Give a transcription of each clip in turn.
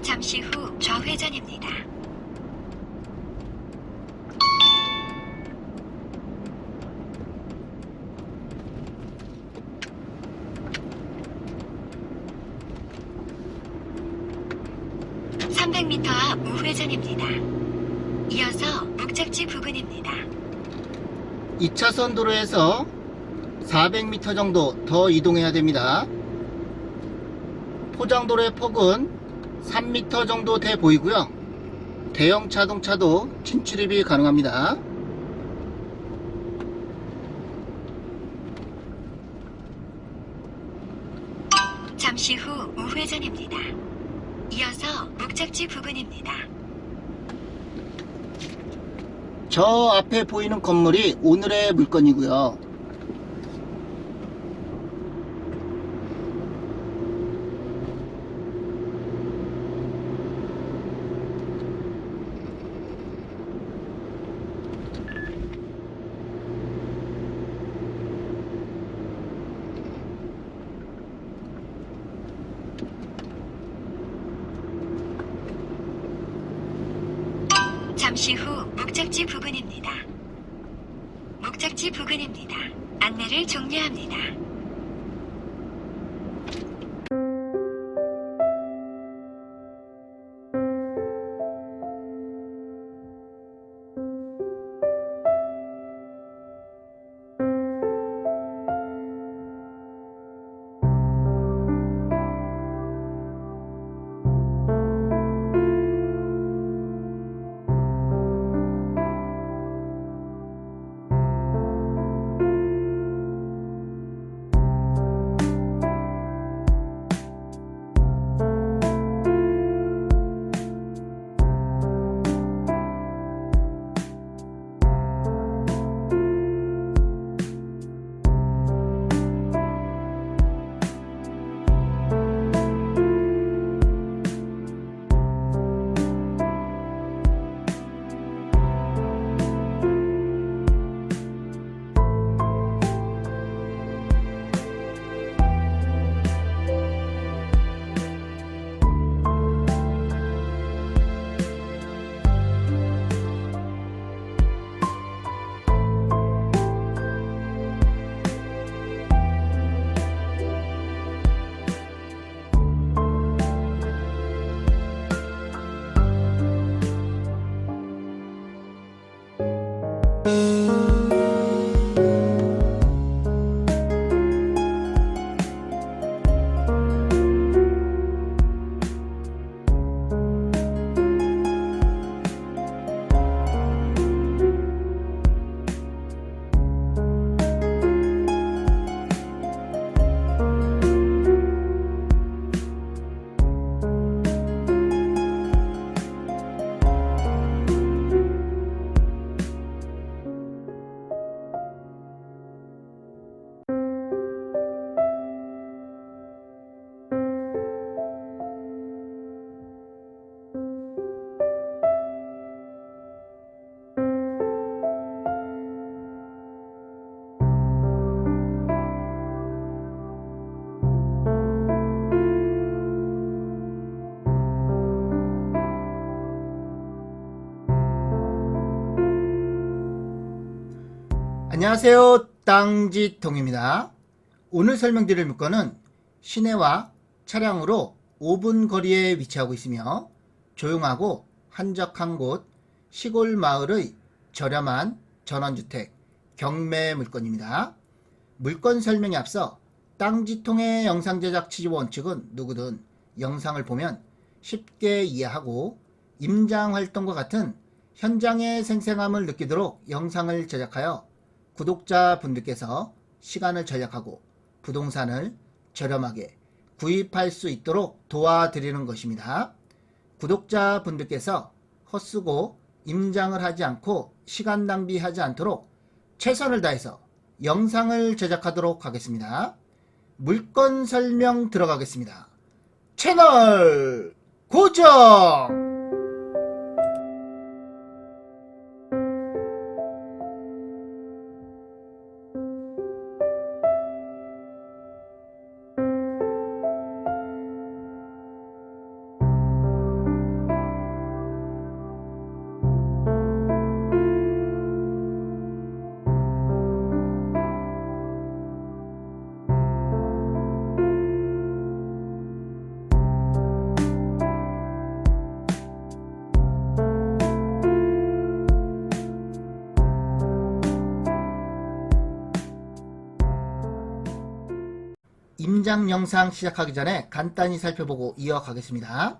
잠시 후 좌회전입니다. (300m) 앞 우회전입니다. 이어서 목적지 부근입니다. 2차선 도로에서 400m 정도 더 이동해야 됩니다. 포장도로의 폭은 3m 정도 돼 보이고요. 대형 자동차도 진출입이 가능합니다. 잠시 후 우회전입니다. 이어서 목적지 부근입니다. 저 앞에 보이는 건물이 오늘의 물건이고요. 잠시 후 목적지 부근입니다. 목적지 부근입니다. 안내를 종료합니다. 안녕하세요, 땅지통입니다. 오늘 설명드릴 물건은 시내와 차량으로 5분 거리에 위치하고 있으며 조용하고 한적한 곳 시골 마을의 저렴한 전원주택 경매 물건입니다. 물건 설명에 앞서 땅지통의 영상 제작 취지 원칙은 누구든 영상을 보면 쉽게 이해하고 임장활동과 같은 현장의 생생함을 느끼도록 영상을 제작하여 구독자분들께서 시간을 절약하고 부동산을 저렴하게 구입할 수 있도록 도와드리는 것입니다. 구독자분들께서 헛쓰고 임장을 하지 않고 시간 낭비하지 않도록 최선을 다해서 영상을 제작하도록 하겠습니다. 물건 설명 들어가겠습니다. 채널 고정! 현장 영상 시작하기 전에 간단히 살펴보고 이어가겠습니다.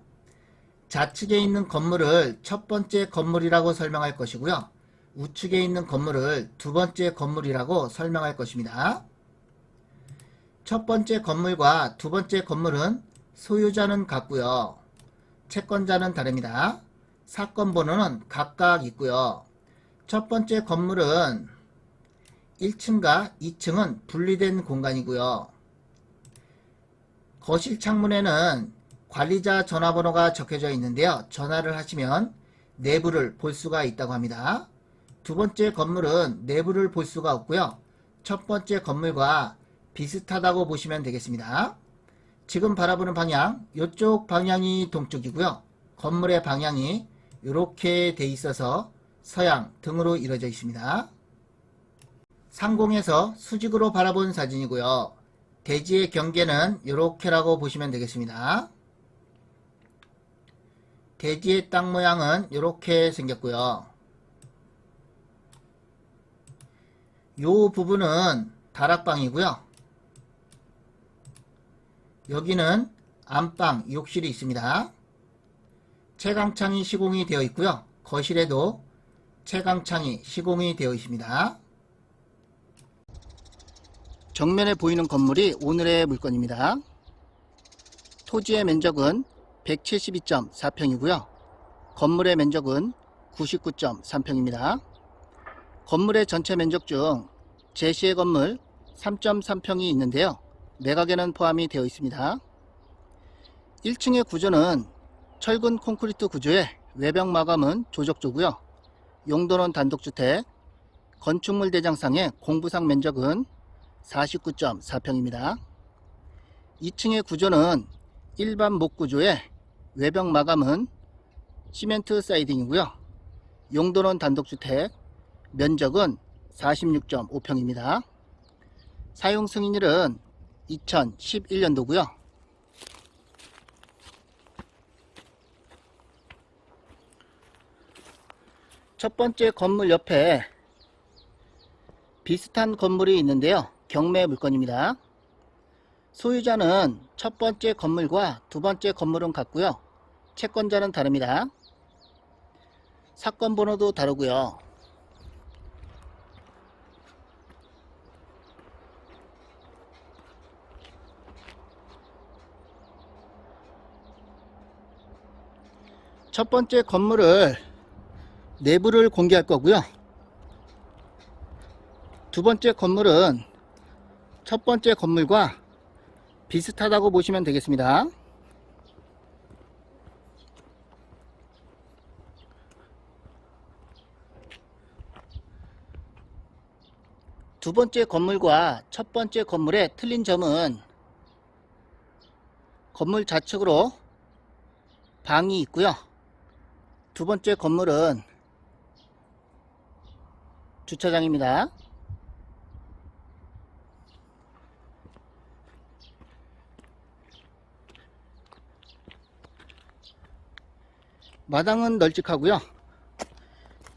좌측에 있는 건물을 첫 번째 건물이라고 설명할 것이고요. 우측에 있는 건물을 두 번째 건물이라고 설명할 것입니다. 첫 번째 건물과 두 번째 건물은 소유자는 같고요. 채권자는 다릅니다. 사건 번호는 각각 있고요. 첫 번째 건물은 1층과 2층은 분리된 공간이고요. 거실 창문에는 관리자 전화번호가 적혀져 있는데요. 전화를 하시면 내부를 볼 수가 있다고 합니다. 두 번째 건물은 내부를 볼 수가 없고요. 첫 번째 건물과 비슷하다고 보시면 되겠습니다. 지금 바라보는 방향, 이쪽 방향이 동쪽이고요. 건물의 방향이 이렇게 돼 있어서 서양 등으로 이루어져 있습니다. 상공에서 수직으로 바라본 사진이고요. 대지의 경계는 이렇게라고 보시면 되겠습니다. 대지의 땅 모양은 이렇게 생겼고요. 요 부분은 다락방이고요. 여기는 안방, 욕실이 있습니다. 채광창이 시공이 되어 있고요. 거실에도 채광창이 시공이 되어 있습니다. 정면에 보이는 건물이 오늘의 물건입니다. 토지의 면적은 172.4평이고요. 건물의 면적은 99.3평입니다. 건물의 전체 면적 중 제시의 건물 3.3평이 있는데요. 매각에는 포함이 되어 있습니다. 1층의 구조는 철근 콘크리트 구조에 외벽 마감은 조적조고요. 용도는 단독주택, 건축물 대장상의 공부상 면적은 49.4평입니다. 2층의 구조는 일반 목구조에 외벽 마감은 시멘트 사이딩이고요. 용도는 단독주택, 면적은 46.5평입니다. 사용 승인일은 2011년도고요. 첫 번째 건물 옆에 비슷한 건물이 있는데요. 경매 물건입니다. 소유자는 첫 번째 건물과 두 번째 건물은 같고요. 채권자는 다릅니다. 사건 번호도 다르고요. 첫 번째 건물을 내부를 공개할 거고요. 두 번째 건물은 첫 번째 건물과 비슷하다고 보시면 되겠습니다. 두 번째 건물과 첫 번째 건물의 틀린 점은 건물 좌측으로 방이 있고요. 두 번째 건물은 주차장입니다. 마당은 널찍하고요.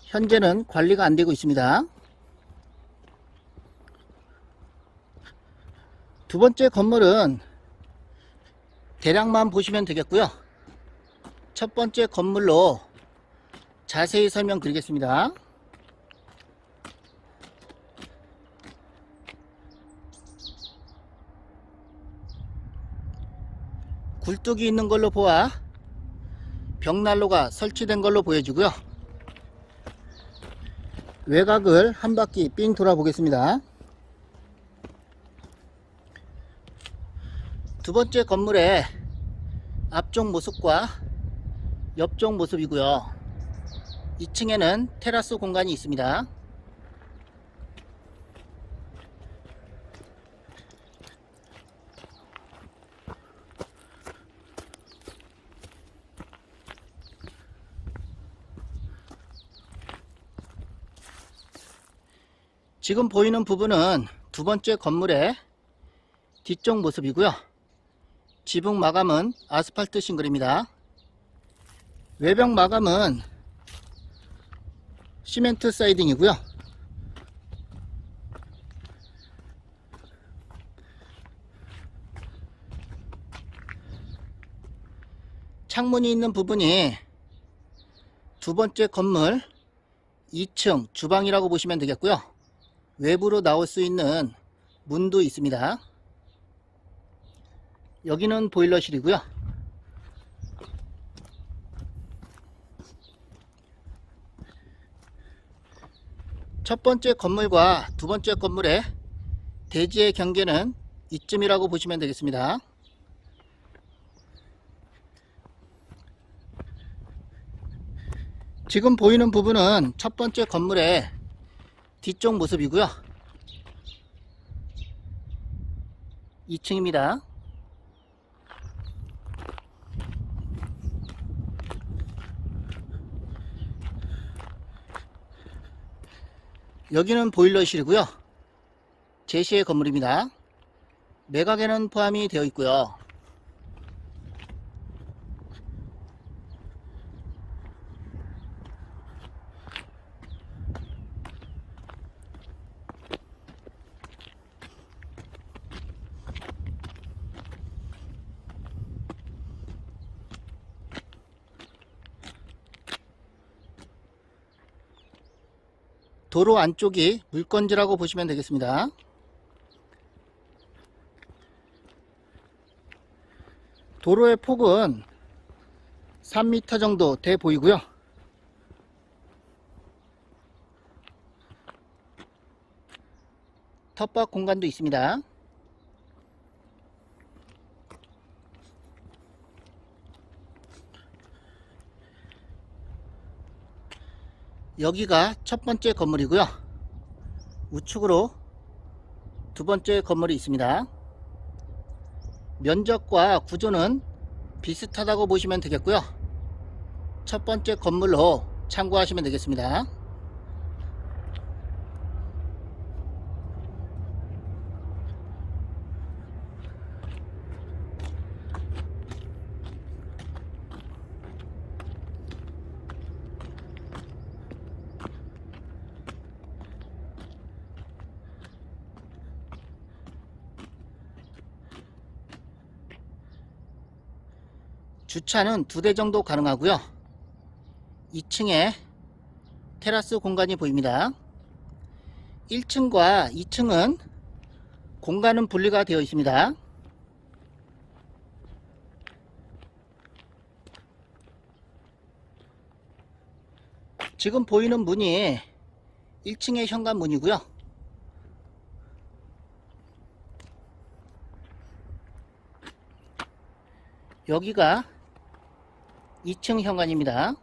현재는 관리가 안 되고 있습니다. 두 번째 건물은 대략만 보시면 되겠고요. 첫 번째 건물로 자세히 설명드리겠습니다. 굴뚝이 있는 걸로 보아 벽난로가 설치된 걸로 보여지고요. 외곽을 한 바퀴 삥 돌아보겠습니다. 두 번째 건물의 앞쪽 모습과 옆쪽 모습이고요. 2층에는 테라스 공간이 있습니다. 지금 보이는 부분은 두 번째 건물의 뒤쪽 모습이고요. 지붕 마감은 아스팔트 싱글입니다. 외벽 마감은 시멘트 사이딩이고요. 창문이 있는 부분이 두 번째 건물 2층 주방이라고 보시면 되겠고요. 외부로 나올 수 있는 문도 있습니다. 여기는 보일러실이고요. 첫 번째 건물과 두 번째 건물의 대지의 경계는 이쯤이라고 보시면 되겠습니다. 지금 보이는 부분은 첫 번째 건물의 뒤쪽 모습이고요. 2층입니다. 여기는 보일러실이고요. 제시의 건물입니다. 매각에는 포함이 되어 있고요. 도로 안쪽이 물건지라고 보시면 되겠습니다. 도로의 폭은 3m 정도 돼 보이고요. 텃밭 공간도 있습니다. 여기가 첫 번째 건물이고요. 우측으로 두 번째 건물이 있습니다. 면적과 구조는 비슷하다고 보시면 되겠고요. 첫 번째 건물로 참고하시면 되겠습니다. 주차는 2대 정도 가능하고요. 2층에 테라스 공간이 보입니다. 1층과 2층은 공간은 분리가 되어 있습니다. 지금 보이는 문이 1층의 현관문이고요. 여기가 2층 현관입니다.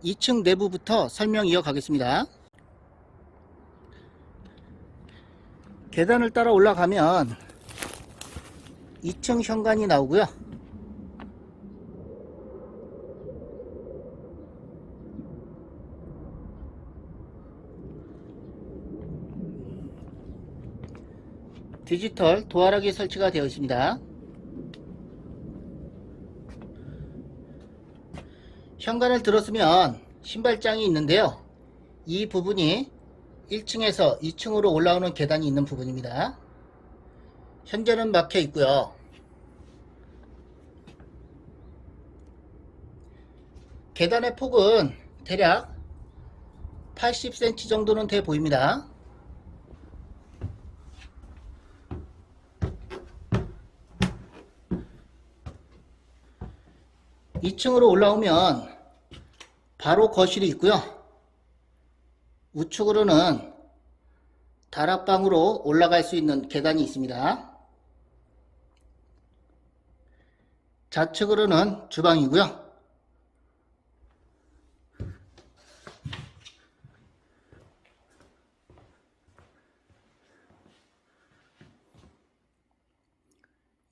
이 층 내부부터 설명 이어가겠습니다. 계단을 따라 올라가면 2층 현관이 나오고요. 디지털 도어락이 설치가 되어 있습니다. 현관을 들어서면 신발장이 있는데요. 이 부분이 1층에서 2층으로 올라오는 계단이 있는 부분입니다. 현재는 막혀 있고요. 계단의 폭은 대략 80cm 정도는 돼 보입니다. 이 층으로 올라오면 바로 거실이 있고요. 우측으로는 다락방으로 올라갈 수 있는 계단이 있습니다. 좌측으로는 주방이고요.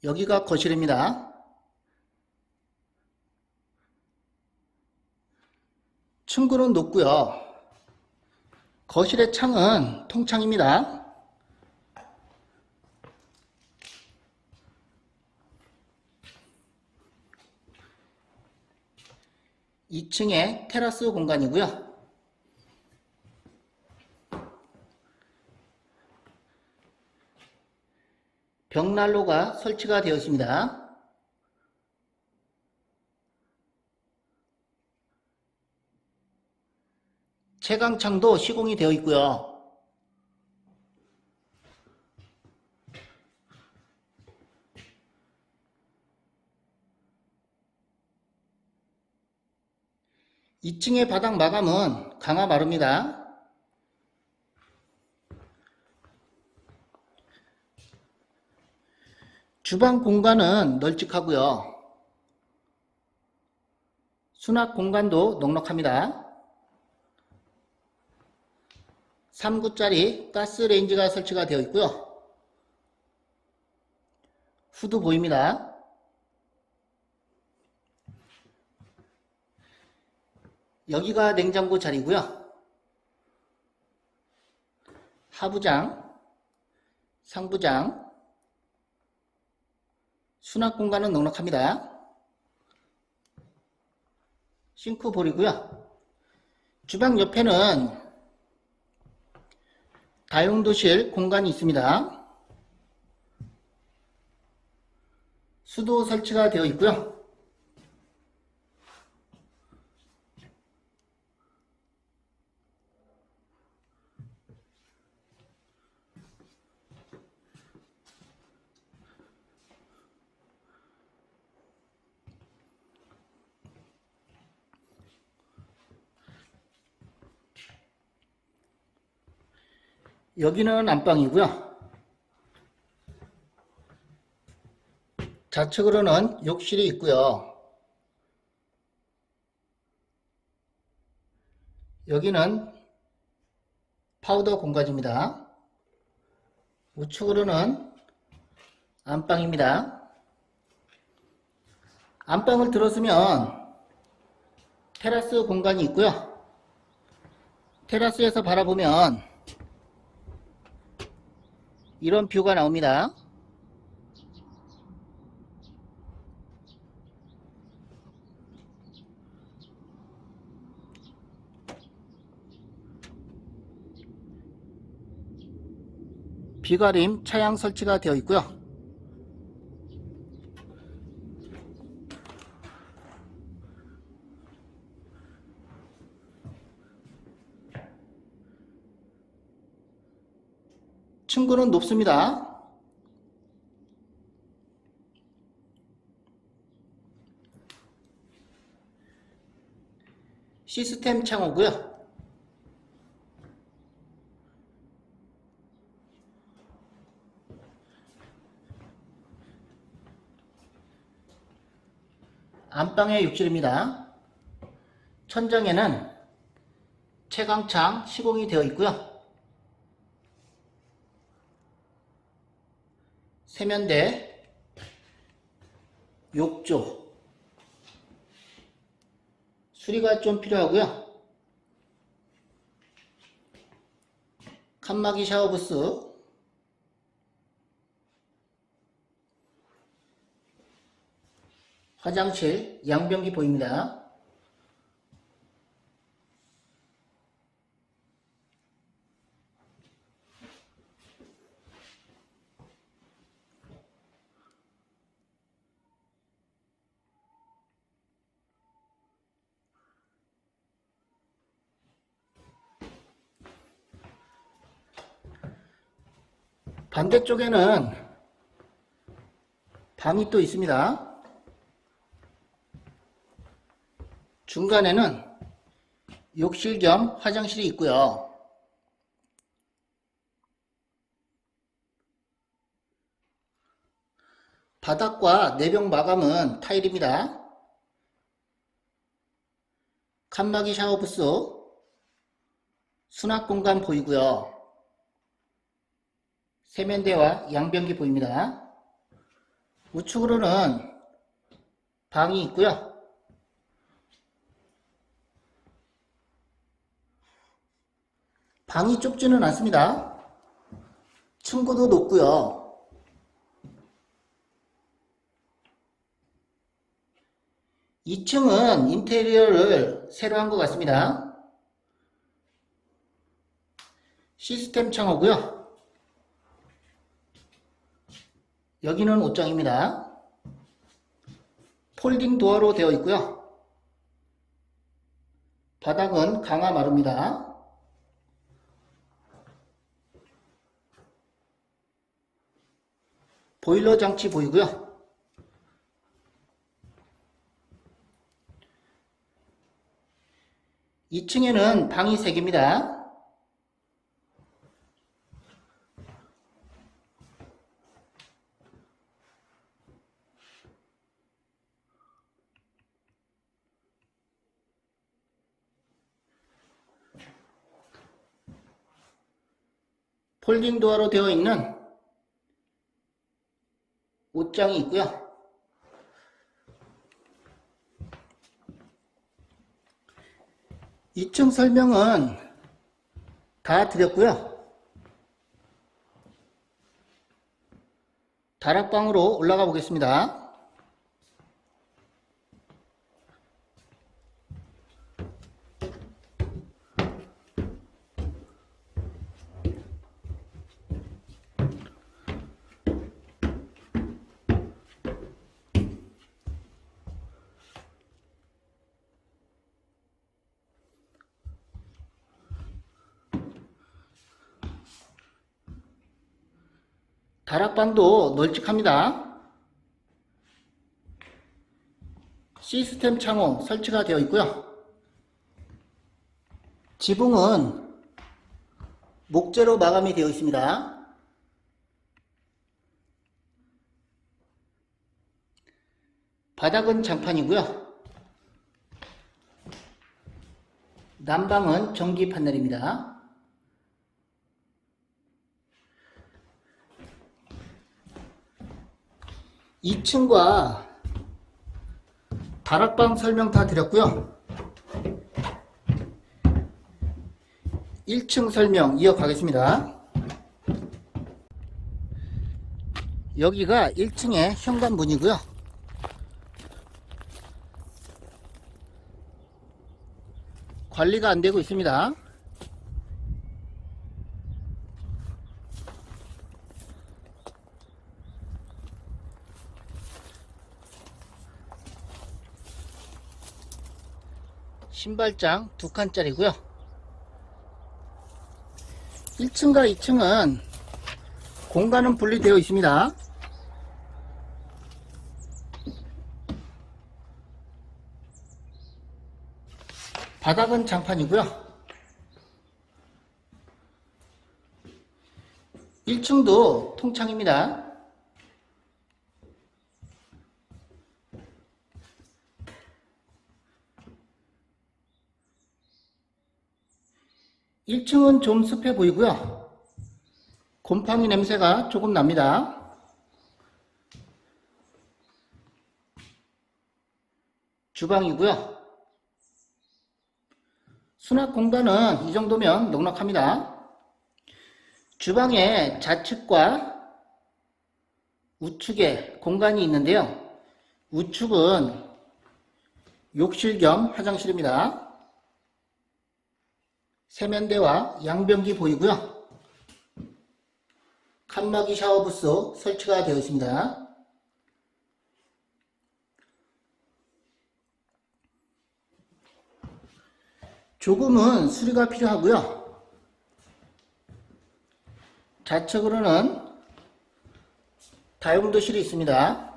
여기가 거실입니다. 층고는 높고요. 거실의 창은 통창입니다. 2층에 테라스 공간이고요. 벽난로가 설치가 되어 있습니다. 채광창도 시공이 되어 있고요. 2층의 바닥 마감은 강화 마루입니다. 주방 공간은 널찍하고요. 수납 공간도 넉넉합니다. 3구짜리 가스레인지가 설치가 되어 있고요. 후드 보입니다. 여기가 냉장고 자리고요. 하부장, 상부장, 수납 공간은 넉넉합니다. 싱크볼이고요. 주방 옆에는 다용도실 공간이 있습니다. 수도 설치가 되어 있고요. 여기는 안방이고요. 좌측으로는 욕실이 있고요. 여기는 파우더 공간입니다. 우측으로는 안방입니다. 안방을 들어서면 테라스 공간이 있고요. 테라스에서 바라보면 이런 뷰가 나옵니다. 비가림 차양 설치가 되어 있고요. 층고는 높습니다. 시스템 창호고요. 안방의 욕실입니다. 천장에는 채광창 시공이 되어 있고요. 세면대, 욕조, 수리가 좀 필요하고요. 칸막이 샤워부스, 화장실, 양변기 보입니다. 반대쪽에는 방이 또 있습니다. 중간에는 욕실 겸 화장실이 있고요. 바닥과 내벽 마감은 타일입니다. 칸막이 샤워부스, 수납 공간 보이고요. 세면대와 양변기 보입니다. 우측으로는 방이 있고요. 방이 좁지는 않습니다. 층고도 높고요. 2층은 인테리어를 새로 한 것 같습니다. 시스템 창호고요. 여기는 옷장입니다. 폴딩 도어로 되어 있고요. 바닥은 강화 마루입니다. 보일러 장치 보이고요. 2층에는 방이 3개입니다. 폴딩 도어로 되어 있는 옷장이 있고요. 2층 설명은 다 드렸고요. 다락방으로 올라가 보겠습니다. 다락방도 널찍합니다. 시스템 창호 설치가 되어 있고요. 지붕은 목재로 마감이 되어 있습니다. 바닥은 장판이고요. 난방은 전기 판넬입니다. (2층과) 다락방 설명 다 드렸고요. 1층 설명 이어가겠습니다. 여기가 1층의 현관문이고요. 관리가 안 되고 있습니다. 신발장 2칸짜리고요. 1층과 2층은 공간은 분리되어 있습니다. 바닥은 장판이고요. 1층도 통창입니다. (1층은) 좀 습해 보이고요. 곰팡이 냄새가 조금 납니다. 주방이고요. 수납 공간은 이 정도면 넉넉합니다. 주방에 좌측과 우측에 공간이 있는데요. 우측은 욕실 겸 화장실입니다. 세면대와 양변기 보이고요. 칸막이 샤워부스 설치가 되어 있습니다. 조금은 수리가 필요하고요. 좌측으로는 다용도실이 있습니다.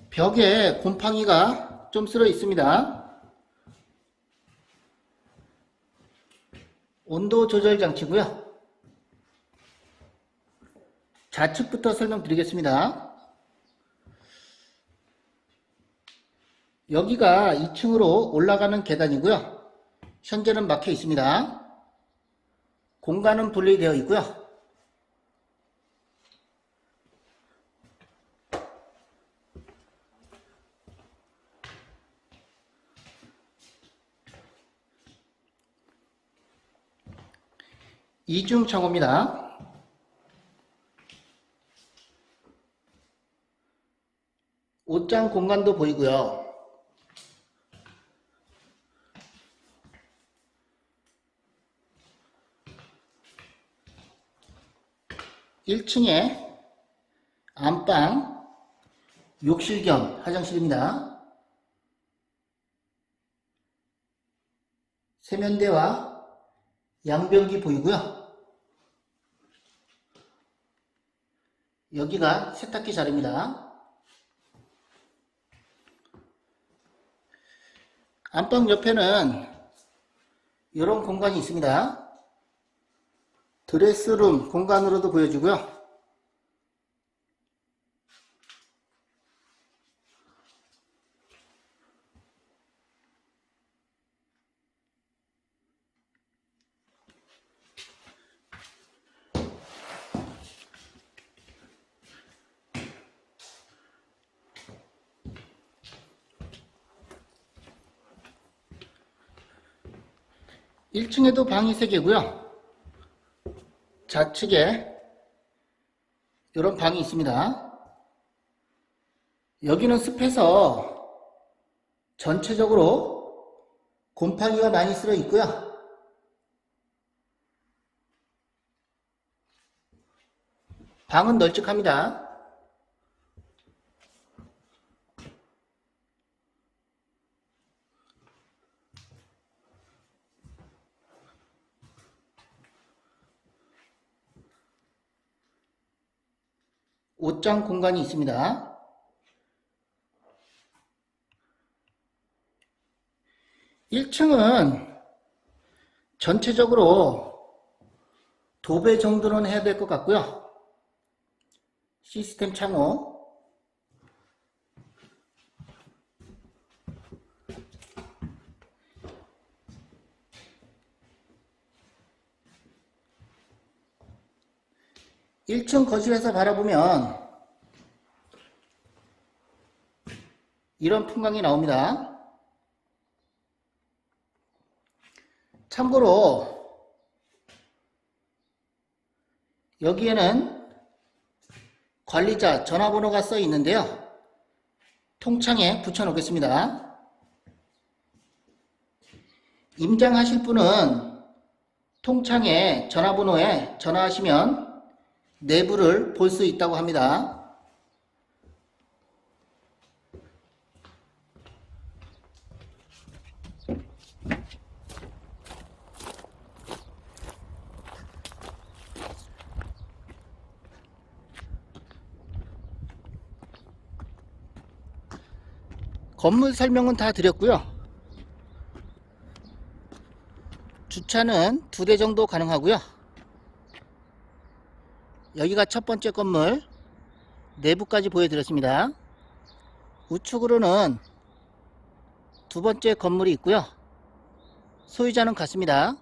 벽에 곰팡이가 좀 쓸어 있습니다. 온도 조절 장치고요. 좌측부터 설명드리겠습니다. 여기가 2층으로 올라가는 계단이고요. 현재는 막혀 있습니다. 공간은 분리되어 있고요. 이중 창호입니다. 옷장 공간도 보이고요. 1층에 안방, 욕실 겸 화장실입니다. 세면대와 양변기 보이고요. 여기가 세탁기 자리입니다. 안방 옆에는 이런 공간이 있습니다. 드레스룸 공간으로도 보여주고요. 일 1층에도 방이 3개고요. 좌측에 이런 방이 있습니다. 여기는 습해서 전체적으로 곰팡이가 많이 쓸어 있고요. 방은 널찍합니다. 옷장 공간이 있습니다. 1층은 전체적으로 도배 정도는 해야 될 것 같고요. 시스템 창호, 일 층 거실에서 바라보면 이런 풍광이 나옵니다. 참고로 여기에는 관리자 전화번호가 써 있는데요. 통창에 붙여 놓겠습니다. 임장하실 분은 통창에 전화번호에 전화하시면 내부를 볼 수 있다고 합니다. 건물 설명은 다 드렸고요. 주차는 2대 정도 가능하고요. 여기가 첫 번째 건물 내부까지 보여드렸습니다. 우측으로는 두 번째 건물이 있고요. 소유자는 같습니다.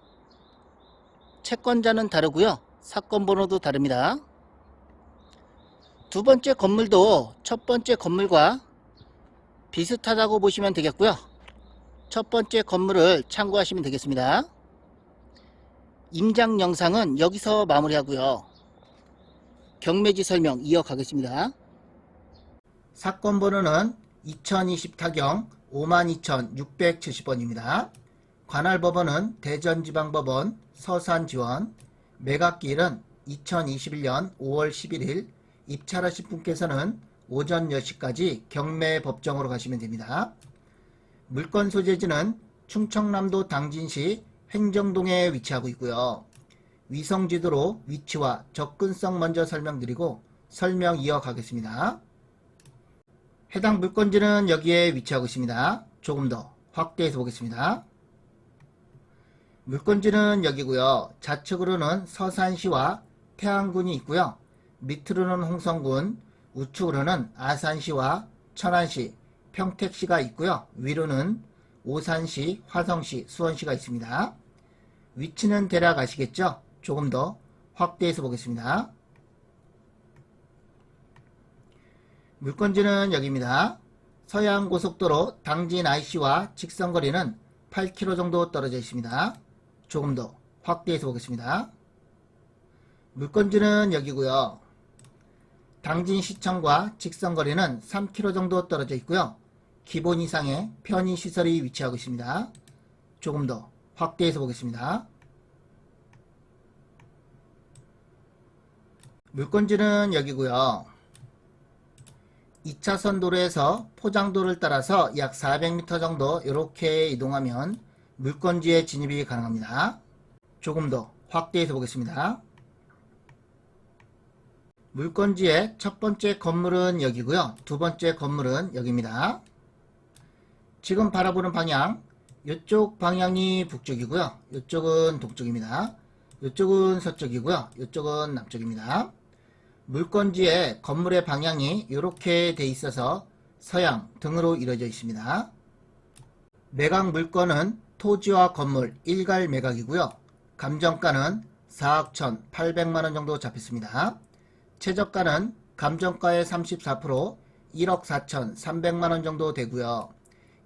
채권자는 다르고요. 사건 번호도 다릅니다. 두 번째 건물도 첫 번째 건물과 비슷하다고 보시면 되겠고요. 첫 번째 건물을 참고하시면 되겠습니다. 임장 영상은 여기서 마무리하고요. 경매지 설명 이어가겠습니다. 사건 번호는 2020 타경 52,670번입니다. 관할 법원은 대전지방법원 서산지원, 매각기일은 2021년 5월 11일, 입찰하신 분께서는 오전 10시까지 경매 법정으로 가시면 됩니다. 물건 소재지는 충청남도 당진시 횡정동에 위치하고 있고요. 위성지도로 위치와 접근성 먼저 설명드리고 설명 이어가겠습니다. 해당 물건지는 여기에 위치하고 있습니다. 조금 더 확대해서 보겠습니다. 물건지는 여기고요. 좌측으로는 서산시와 태안군이 있고요. 밑으로는 홍성군, 우측으로는 아산시와 천안시, 평택시가 있고요. 위로는 오산시, 화성시, 수원시가 있습니다. 위치는 대략 아시겠죠? 조금 더 확대해서 보겠습니다. 물건지는 여기입니다. 서해안고속도로 당진 IC와 직선거리는 8km 정도 떨어져 있습니다. 조금 더 확대해서 보겠습니다. 물건지는 여기고요. 당진시청과 직선거리는 3km 정도 떨어져 있고요. 기본 이상의 편의시설이 위치하고 있습니다. 조금 더 확대해서 보겠습니다. 물건지는 여기고요. 2차선 도로에서 포장도를 따라서 약 400m 정도 이렇게 이동하면 물건지에 진입이 가능합니다. 조금 더 확대해서 보겠습니다. 물건지의 첫 번째 건물은 여기고요. 두 번째 건물은 여기입니다. 지금 바라보는 방향, 이쪽 방향이 북쪽이고요. 이쪽은 동쪽입니다. 이쪽은 서쪽이고요. 이쪽은 남쪽입니다. 물건지의 건물의 방향이 이렇게 돼 있어서 서양 등으로 이루어져 있습니다. 매각 물건은 토지와 건물 일괄 매각이고요. 감정가는 4억 1,800만원 정도 잡혔습니다. 최저가는 감정가의 34% 1억 4,300만원 정도 되고요.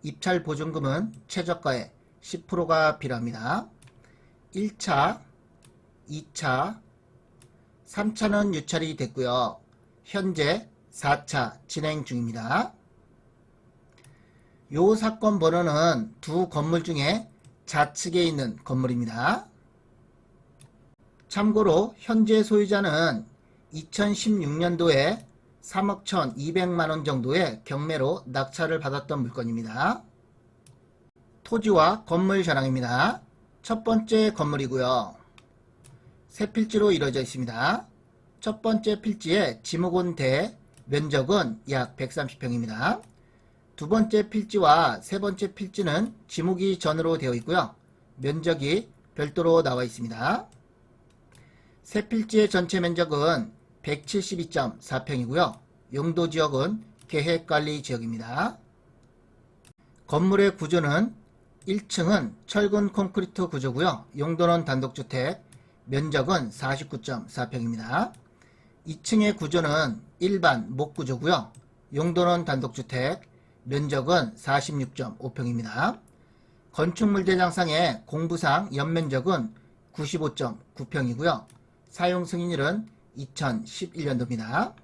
입찰 보증금은 최저가의 10%가 필요합니다. 1차, 2차, 3차는 유찰이 됐고요. 현재 4차 진행 중입니다. 요 사건 번호는 두 건물 중에 좌측에 있는 건물입니다. 참고로 현재 소유자는 2016년도에 3억 1,200만원 정도의 경매로 낙찰을 받았던 물건입니다. 토지와 건물 현황입니다. 첫 번째 건물이고요. 세 필지로 이루어져 있습니다. 첫 번째 필지의 지목원대 면적은 약 130평입니다. 두 번째 필지와 세 번째 필지는 지목이 전으로 되어 있고요. 면적이 별도로 나와 있습니다. 세 필지의 전체 면적은 172.4평이고요. 용도지역은 계획관리지역입니다. 건물의 구조는 1층은 철근 콘크리트 구조고요. 용도는 단독주택, 면적은 49.4평입니다. 2층의 구조는 일반 목구조고요. 용도는 단독주택, 면적은 46.5평입니다. 건축물대장상의 공부상 연면적은 95.9평이고요. 사용 승인일은 2011년도입니다.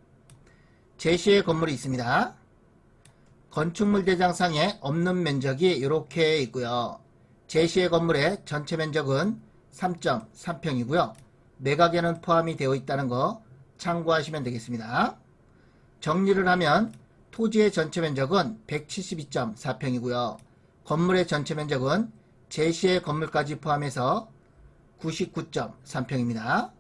제시의 건물이 있습니다. 건축물대장상에 없는 면적이 이렇게 있고요. 제시의 건물의 전체 면적은 3.3평이고요. 매각에는 포함이 되어 있다는 거 참고하시면 되겠습니다. 정리를 하면 토지의 전체 면적은 172.4평이고요. 건물의 전체 면적은 제시의 건물까지 포함해서 99.3평입니다.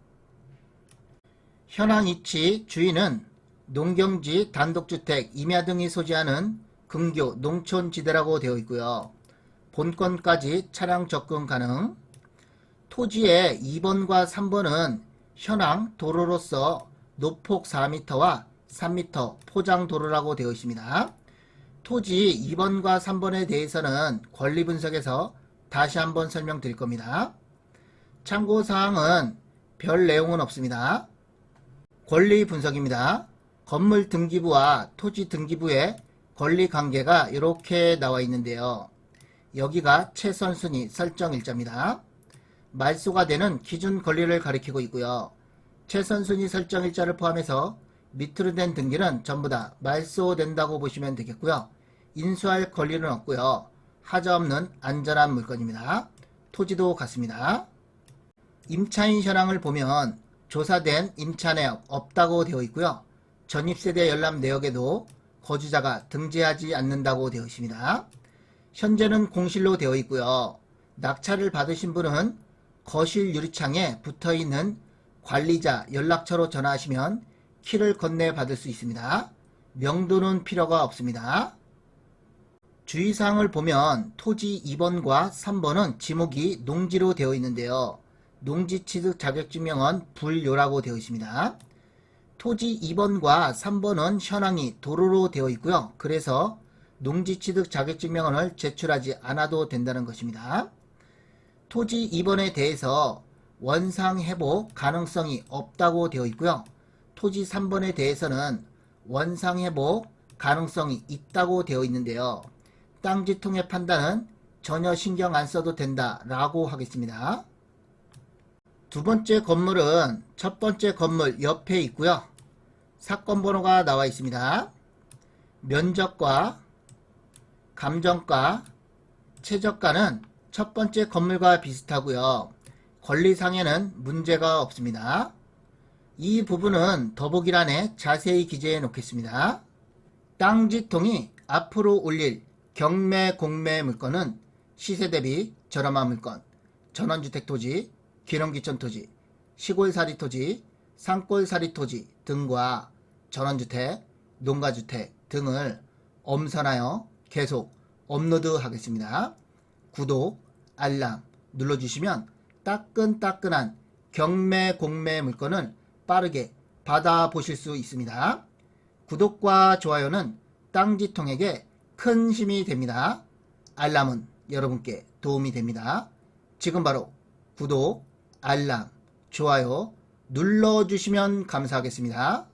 현황 위치 주인은 농경지, 단독주택, 임야 등이 소지하는 근교 농촌지대라고 되어 있고요. 본건까지 차량 접근 가능. 토지의 2번과 3번은 현황 도로로서 노폭 4m와 3m 포장도로라고 되어 있습니다. 토지 2번과 3번에 대해서는 권리분석에서 다시 한번 설명드릴 겁니다. 참고사항은 별 내용은 없습니다. 권리분석입니다. 건물 등기부와 토지 등기부의 권리관계가 이렇게 나와 있는데요. 여기가 최선순위 설정일자입니다. 말소가 되는 기준 권리를 가리키고 있고요. 최선순위 설정일자를 포함해서 밑으로 된 등기는 전부 다 말소된다고 보시면 되겠고요. 인수할 권리는 없고요. 하자 없는 안전한 물건입니다. 토지도 같습니다. 임차인 현황을 보면 조사된 임차 내역 없다고 되어 있고요. 전입세대 열람 내역에도 거주자가 등재하지 않는다고 되어 있습니다. 현재는 공실로 되어 있고요. 낙찰을 받으신 분은 거실 유리창에 붙어있는 관리자 연락처로 전화하시면 키를 건네 받을 수 있습니다. 명도는 필요가 없습니다. 주의사항을 보면 토지 2번과 3번은 지목이 농지로 되어 있는데요. 농지 취득 자격증명은 불요라고 되어 있습니다. 토지 2번과 3번은 현황이 도로로 되어 있고요. 그래서 농지 취득 자격증명원을 제출하지 않아도 된다는 것입니다. 토지 2번에 대해서 원상 회복 가능성이 없다고 되어 있고요. 토지 3번에 대해서는 원상 회복 가능성이 있다고 되어 있는데요. 땅지통의 판단은 전혀 신경 안 써도 된다라고 하겠습니다. 두 번째 건물은 첫 번째 건물 옆에 있고요. 사건 번호가 나와 있습니다. 면적과 감정가, 최저가는 첫 번째 건물과 비슷하고요. 권리상에는 문제가 없습니다. 이 부분은 더보기란에 자세히 기재해 놓겠습니다. 땅지통이 앞으로 올릴 경매 공매 물건은 시세 대비 저렴한 물건, 전원주택 토지, 기농기촌 토지, 시골사리 토지, 산골사리 토지 등과 전원주택, 농가주택 등을 엄선하여 계속 업로드 하겠습니다. 구독, 알람 눌러주시면 따끈따끈한 경매 공매 물건을 빠르게 받아보실 수 있습니다. 구독과 좋아요는 땅지통에게 큰 힘이 됩니다. 알람은 여러분께 도움이 됩니다. 지금 바로 구독, 알람, 좋아요 눌러주시면 감사하겠습니다.